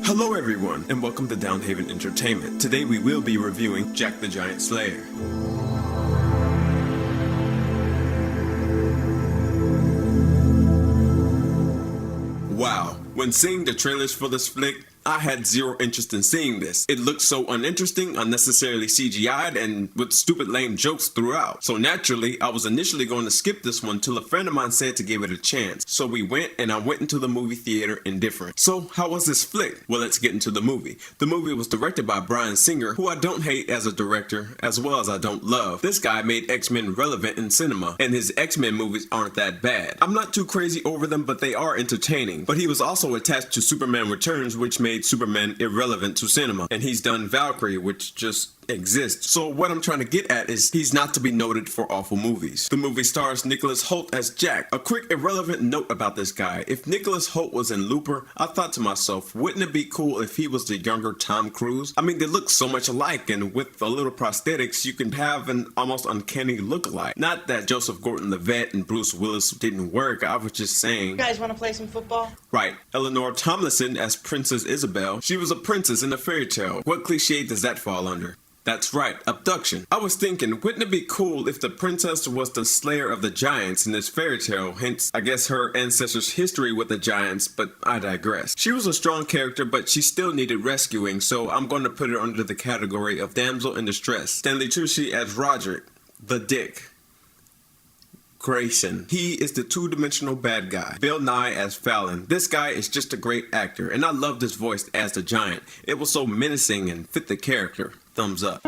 Hello everyone, and welcome to Downhaven Entertainment. Today we will be reviewing Jack the Giant Slayer. Wow, when seeing the trailers for this flick, I had zero interest in seeing this. It looked so uninteresting, unnecessarily CGI'd, and with stupid lame jokes throughout. So naturally, I was initially going to skip this one till a friend of mine said to give it a chance. So we went, and I went into the movie theater indifferent. So how was this flick? Well, let's get into the movie. The movie was directed by Bryan Singer, who I don't hate as a director, as well as I don't love. This guy made X-Men relevant in cinema, and his X-Men movies aren't that bad. I'm not too crazy over them, but they are entertaining. But he was also attached to Superman Returns, which made Superman irrelevant to cinema, and he's done Valkyrie, which just exists. So what I'm trying to get at is he's not to be noted for awful movies. The movie stars Nicholas Hoult as Jack. A quick irrelevant note about this guy: if Nicholas Hoult was in Looper, I thought to myself, wouldn't it be cool if he was the younger Tom Cruise? I mean, they look so much alike, and with a little prosthetics you can have an almost uncanny look-alike. Not that Joseph Gordon-Levitt and Bruce Willis didn't work, I was just saying. You guys want to play some football? Right. Eleanor Tomlinson as Princess Isabel. She was a princess in a fairy tale. What cliche does that fall under? That's right, abduction. I was thinking, wouldn't it be cool if the princess was the slayer of the giants in this fairy tale, hence, I guess, her ancestors' history with the giants, but I digress. She was a strong character, but she still needed rescuing, so I'm going to put her under the category of damsel in distress. Stanley Tucci as Roderick, the Dick Grayson. He is the two-dimensional bad guy. Bill Nighy as Fallon. This guy is just a great actor, and I loved his voice as the giant. It was so menacing and fit the character. Thumbs up.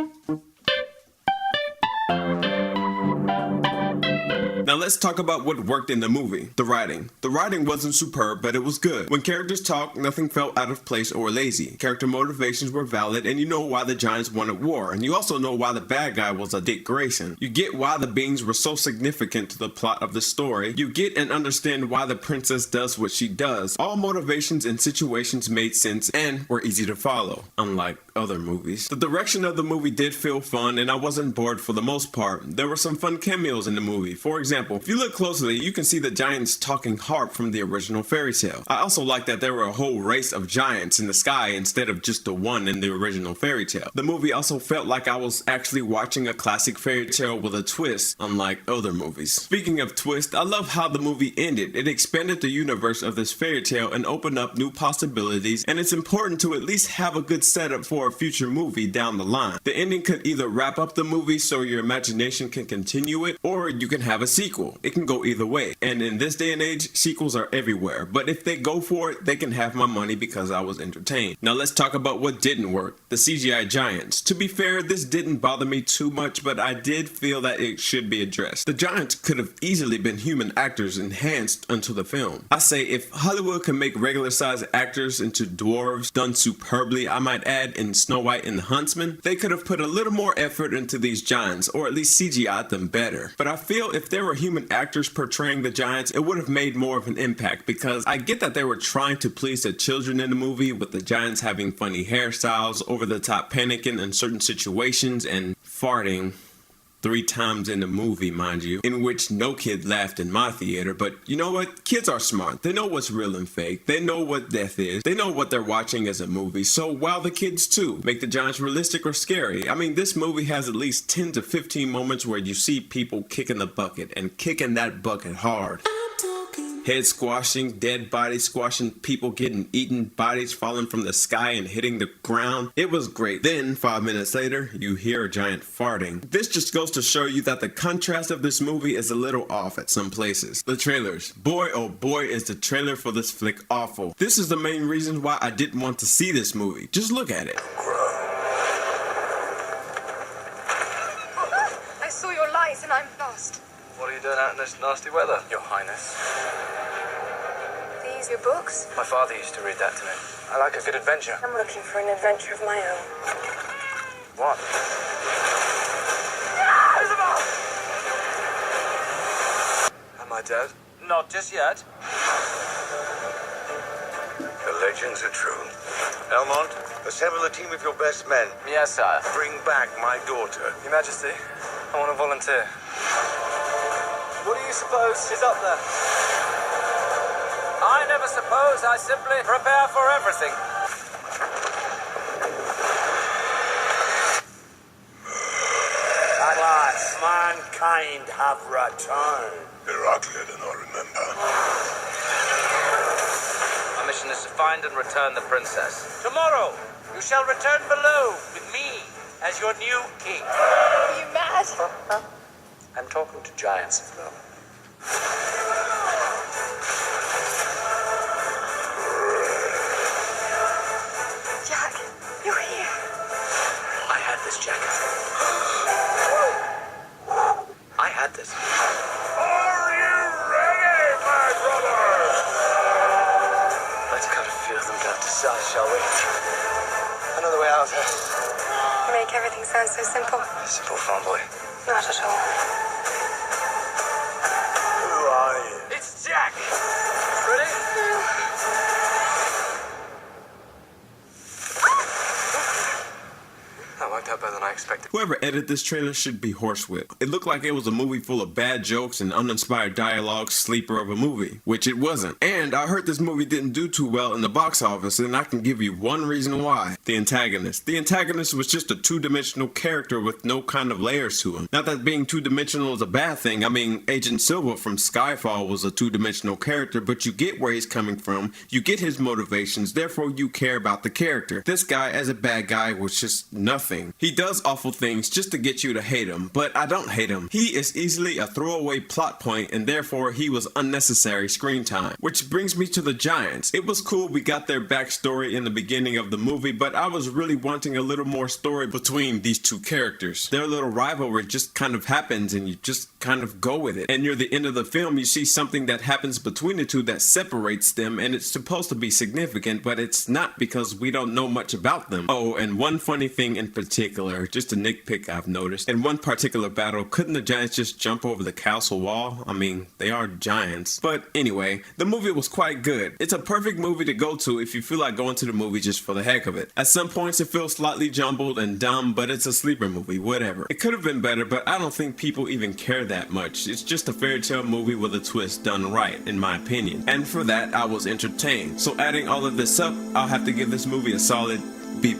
Now let's talk about what worked in the movie. The writing. The writing wasn't superb, but it was good. When characters talked, nothing felt out of place or lazy. Character motivations were valid, and you know why the Giants wanted war, and you also know why the bad guy was a Dick Grayson. You get why the beings were so significant to the plot of the story. You get and understand why the princess does what she does. All motivations and situations made sense and were easy to follow, unlike other movies. The direction of the movie did feel fun, and I wasn't bored for the most part. There were some fun cameos in the movie. For example, if you look closely, you can see the giants talking harp from the original fairy tale. I also like that there were a whole race of giants in the sky instead of just the one in the original fairy tale. The movie also felt like I was actually watching a classic fairy tale with a twist, unlike other movies. Speaking of twist, I love how the movie ended. It expanded the universe of this fairy tale and opened up new possibilities, and it's important to at least have a good setup for a future movie down the line. The ending could either wrap up the movie so your imagination can continue it, or you can have a sequel. It can go either way, and in this day and age, sequels are everywhere, but if they go for it, they can have my money because I was entertained. Now let's talk about what didn't work. The CGI giants. To be fair, this didn't bother me too much, but I did feel that it should be addressed. The giants could have easily been human actors enhanced unto the film. I say if Hollywood can make regular sized actors into dwarves, done superbly, I might add, in Snow White and the Huntsman, they could have put a little more effort into these giants, or at least CGI'd them better. But I feel if there were human actors portraying the giants, it would have made more of an impact, because I get that they were trying to please the children in the movie, with the giants having funny hairstyles, over the top panicking in certain situations, and farting 3 times in the movie, mind you, in which no kid laughed in my theater. But you know what? Kids are smart. They know what's real and fake. They know what death is. They know what they're watching as a movie. So while the kids too make the giants realistic or scary, I mean, this movie has at least 10 to 15 moments where you see people kicking the bucket, and kicking that bucket hard. Head squashing, dead bodies squashing, people getting eaten, bodies falling from the sky and hitting the ground. It was great. Then, 5 minutes later, you hear a giant farting. This just goes to show you that the contrast of this movie is a little off at some places. The trailers. Boy, oh boy, is the trailer for this flick awful. This is the main reason why I didn't want to see this movie. Just look at it. I saw your light and I'm lost. What are you doing out in this nasty weather, Your Highness? These your books? My father used to read that to me. I like a good adventure. I'm looking for an adventure of my own. What? Am I dead? Not just yet. The legends are true. Elmont, assemble a team of your best men. Yes, sire. Bring back my daughter. Your Majesty, I want to volunteer. What do you suppose is up there? I never suppose. I simply prepare for everything. mankind have returned. They're ugly, Eleanor, remember? Our mission is to find and return the princess. Tomorrow, you shall return below with me as your new king. Are you mad? I'm talking to giants, Flo. Jack, you're here. I had this jacket. I had this. Are you ready, my brothers? Let's cut a few of them down to size, shall we? Another way out here. You make everything sound so simple. Simple farm boy. Not at all. Who are you? It's Jack. Ready? That worked out better than I expected. Whoever edited this trailer should be horsewhipped. It looked like it was a movie full of bad jokes and uninspired dialogue, sleeper of a movie, which it wasn't. And I heard this movie didn't do too well in the box office, and I can give you one reason why. The antagonist. The antagonist was just a two-dimensional character with no kind of layers to him. Not that being two-dimensional is a bad thing. I mean, Agent Silva from Skyfall was a two-dimensional character, but you get where he's coming from, you get his motivations, therefore you care about the character. This guy as a bad guy was just nothing. He does awful things just to get you to hate him, but I don't hate him. He is easily a throwaway plot point, and therefore he was unnecessary screen time. Which brings me to the Giants. It was cool we got their backstory in the beginning of the movie, but I was really wanting a little more story between these two characters. Their little rivalry just kind of happens, and you just kind of go with it. And near the end of the film, you see something that happens between the two that separates them, and it's supposed to be significant, but it's not because we don't know much about them. Oh, and one funny thing in particular, just a nitpick I've noticed. In one particular battle, couldn't the Giants just jump over the castle wall? I mean, they are giants. But anyway, the movie was quite good. It's a perfect movie to go to if you feel like going to the movie just for the heck of it. At some points it feels slightly jumbled and dumb, but it's a sleeper movie, whatever. It could have been better, but I don't think people even care that much. It's just a fairy tale movie with a twist done right, in my opinion. And for that, I was entertained. So adding all of this up, I'll have to give this movie a solid B+.